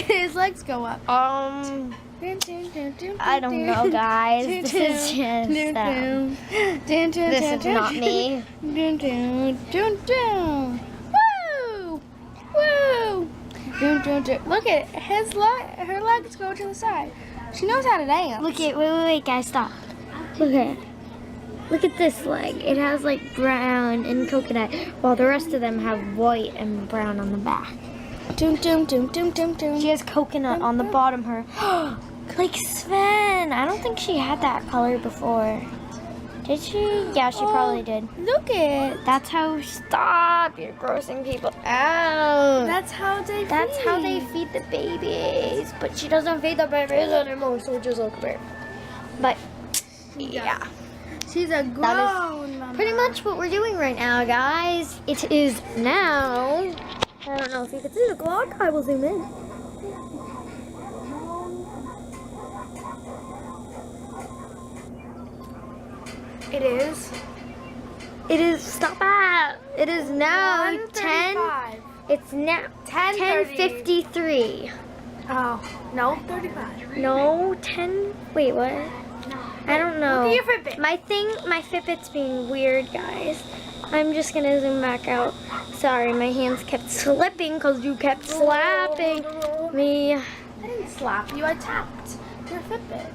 his legs go up. I don't know, guys. This is just this is not me. Woo! Woo! Look at it. Her legs go to the side. She knows how to dance. Look at wait, guys, stop. Look at this leg. It has like brown and coconut, while the rest of them have white and brown on the back. She has coconut on the bottom. Her like Sven. I don't think she had that color before. Did she? Yeah, she probably did. Look it. That's how. Stop! You're grossing people out. That's how they feed. That's how they feed the babies. But she doesn't feed the babies anymore, so just look at her. But yeah. She's a grown mama. Pretty much what we're doing right now, guys. It is now. I don't know if you can see the clock. I will zoom in. It is. Stop at. It is now 10. It's now 10:53. Oh, no, 35. No, 10. Wait, what? I don't know. Look at your Fitbit. My Fitbit's being weird, guys. I'm just gonna zoom back out. Sorry, my hands kept slipping because you kept slapping me. I didn't slap you. I tapped your Fitbit.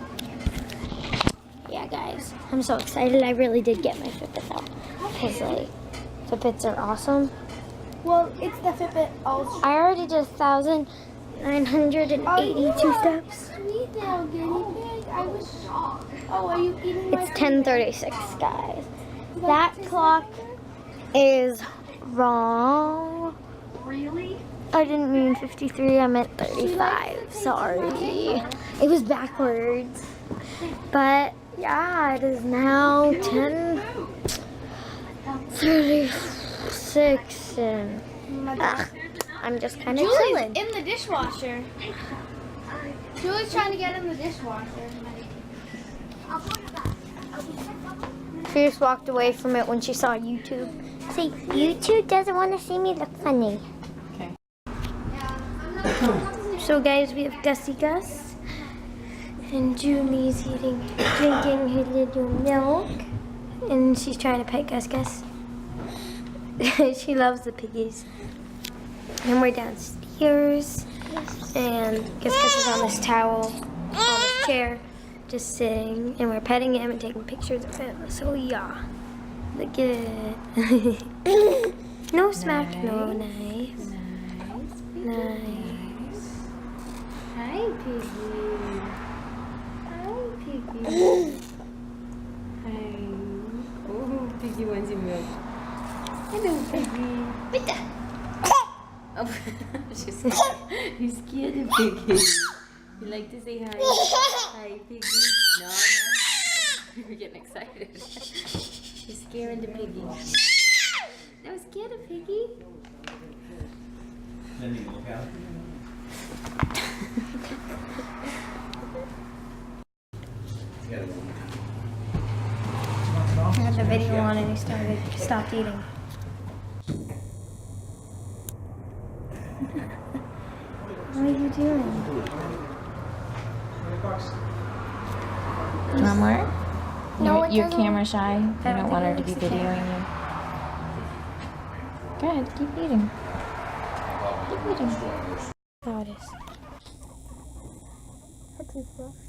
Yeah, guys, I'm so excited. I really did get my Fitbit out. Because like, Fitbits are awesome. Well, it's the Fitbit Ultra. I already did 1,982 steps. Sweet little guinea pig. I was shocked. Oh, are you eating my It's 10:36, guys. That clock is wrong. Really? I didn't mean 53, I meant 35. Sorry. It was backwards. But yeah, it is now 10:36 and I'm just kind of Julie's chilling. in the dishwasher. Julie's trying to get in the dishwasher. She just walked away from it when she saw YouTube. See, YouTube doesn't want to see me look funny. Okay. So guys, we have Gussie Gus. And Julie's drinking her little milk. And she's trying to pet Gus Gus. She loves the piggies. And we're downstairs. And Gus Gus is on this towel, on this chair, just sitting. And we're petting him and taking pictures of him. So yeah. Look at it. No smack, no nice. Nice. Hi, Piggy. Hi, Piggy. Hi. Oh, Piggy wants your milk. Hello, Piggy. Oh, she's scared. You're scared of Piggy. You like to say hi? Hi, Piggy. No. You're getting excited. You're scaring the Piggy. I was scared of Piggy. Then you look out. I had the video on and he stopped eating. What are you doing? You want more? No, it You're doesn't. camera shy. You I don't want her to be think it likes the videoing you. Go ahead, keep eating. Keep eating. Oh, it is. Her toothbrush.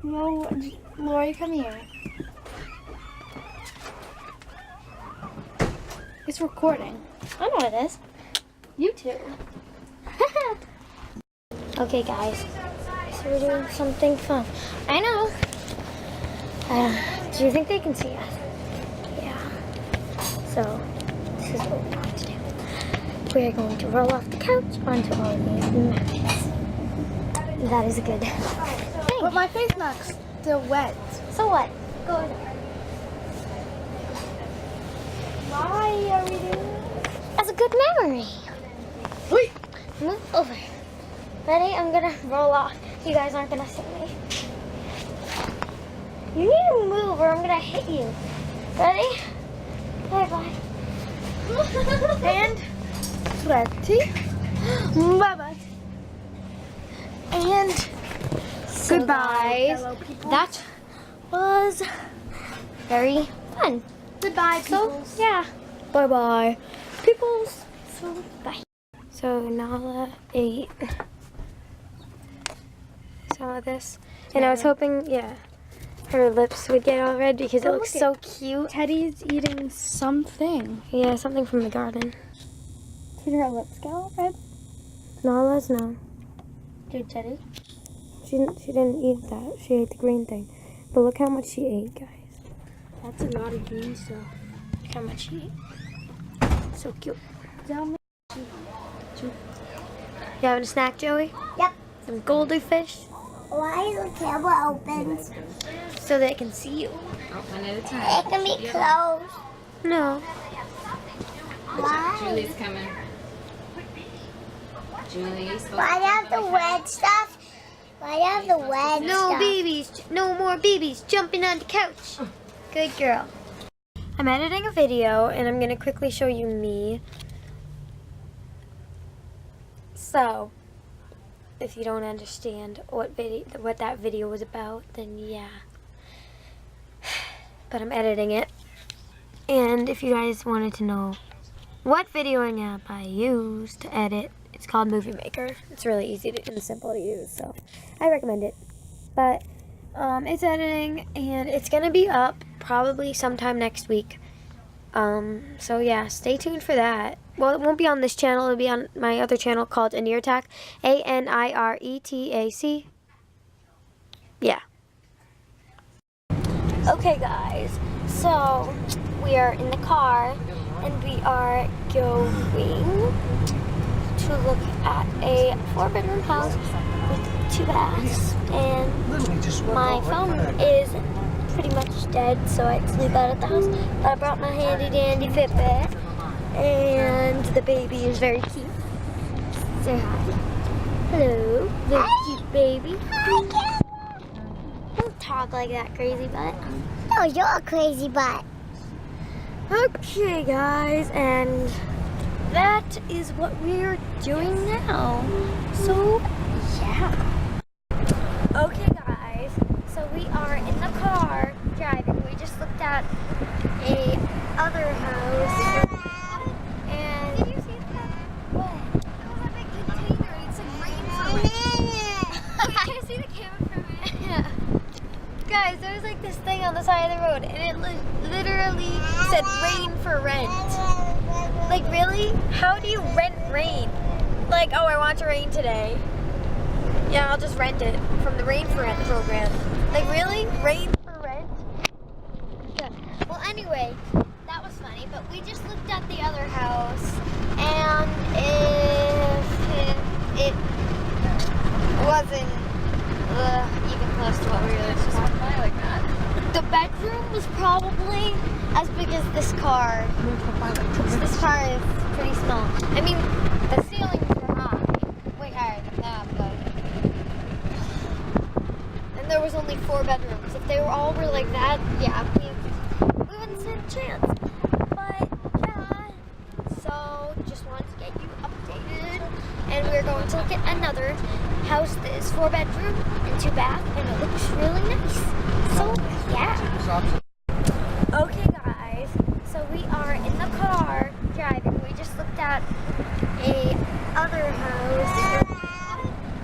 No, Lori, come here. It's recording. I know what it is. YouTube. Okay, guys. So we're doing something fun. I know. Do you think they can see us? Yeah. So, this is what we're going to do. We're going to roll off the couch onto all these mats. That is a good thing. But my face mask's still wet. So what? Go ahead. Why are we doing this? As a good memory. Wait. Move over. Ready? I'm gonna roll off. You guys aren't gonna see me. You need to move or I'm gonna hit you. Ready? Bye bye. And ready. Bye-bye. And goodbye. Hello, people. That was very fun. Goodbye, So, peoples. yeah. Bye-bye. Peoples. So, bye. So Nala ate some of this, and I was hoping, yeah, her lips would get all red because it Oh, looks look so cute. Teddy's eating something. Yeah, something from the garden. Did her lips get all red? Nala's no. Did Teddy? She didn't eat that. She ate the green thing. But look how much she ate, guys. That's a lot of green stuff. Look how much she ate. So cute. Down You having a snack, Joey? Yep. Some goldfish Why is the camera open? so they can see you. Oh, one at a It time. can be closed. No. Why? Julie's coming. Julie's Why do you have the red stuff? Why do you have the red No stuff? babies. No more babies jumping on the couch. Good girl. I'm editing a video and I'm going to quickly show you me. So, if you don't understand what that video was about, then yeah. But I'm editing it. And if you guys wanted to know what videoing app I use to edit, it's called Movie Maker. It's really easy and simple to use, so I recommend it. But it's editing and it's gonna be up probably sometime next week. So yeah, stay tuned for that. Well, it won't be on this channel. It'll be on my other channel called Aniretac, ANIRETAC. Yeah. Okay, guys. So we are in the car and we are going to look at a 4-bedroom house with 2 baths. And my phone is pretty much dead, so I sleep out at the house. But I brought my handy dandy Fitbit. And the baby is very cute. Say hi. Hello, very cute baby. Don't talk like that, crazy butt. No, you're a crazy butt. Okay, guys, and that is what we're doing now. So, yeah. Okay, guys, so we are in the car driving. We just looked at a other house. And did you see that? What? It was a big container. It's like rain for rent. Can you see the camera from it? Yeah. Guys, there was like this thing on the side of the road, and it literally said rain for rent. Like, really? How do you rent rain? Like, oh, I want to rain today. Yeah, I'll just rent it from the Rain for Rent program. Like, really? Rain for rent? Yeah. Well, anyway, that was funny, but we just looked at the other house, and if it wasn't even close to what we really just want to buy like that. The bedroom was probably as big as this car. This car is pretty small. I mean, the ceilings were high, way higher than that, but... And there was only 4 bedrooms. If they all were like that, yeah, we wouldn't stand a chance. But, yeah, so just wanted to get you updated. And we're going to look at another house that is 4 bedroom and 2 bath, and it looks really nice. So, yeah. Okay, guys, so we are in the car driving. We just looked at a other house.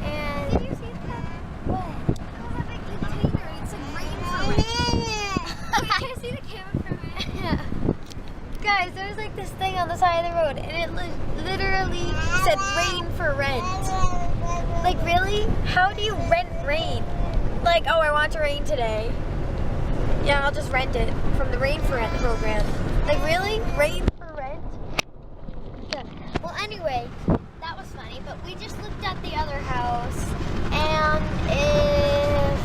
And did you see that? What? It was a big container. It's like rain for rent. Can you see the camera from it? Yeah. Guys, there was like this thing on the side of the road, and it literally said rain for rent. Like, really? How do you rent rain? Like, oh, I want to rain today. Yeah, I'll just rent it from the Rain for Rent program. Like, really? Rain for rent? Yeah. Well, anyway, that was funny, but we just looked at the other house, and if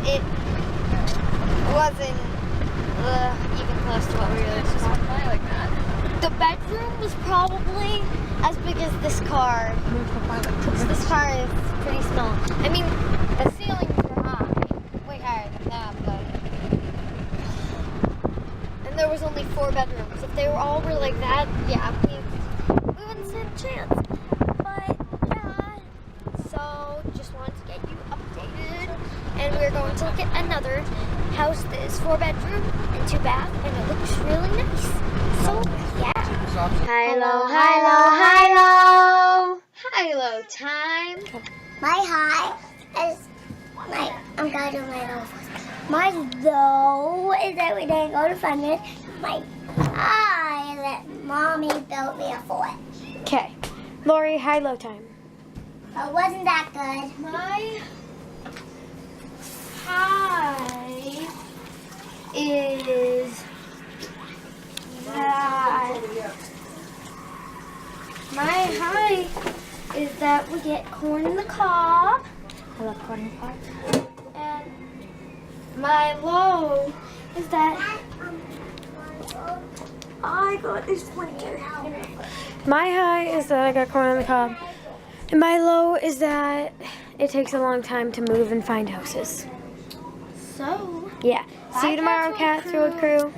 it wasn't even close to what we really just want to buy like that. The bedroom was probably as big as this car. This car is pretty small. I mean, the ceilings were high, way higher than that, but... And there was only 4 bedrooms. If they were all were like that, yeah, we wouldn't stand a chance. But yeah, so just wanted to get you updated, and we're going to look at another house that is 4-bedroom and 2-bath, and it looks really nice. So yeah. Hilo time. My high is I'm gonna do my low first. My low is that we didn't go to Funyuns. My high is that Mommy built me a fort. Okay, Lori, high-low time. It wasn't that good. My high is that we get corn in the cob. I love corn in the cob. And my low is that I got this one here. My high is that I got corn on the cob. And my low is that it takes a long time to move and find houses. So, Yeah. See you tomorrow, Cats Road Crew.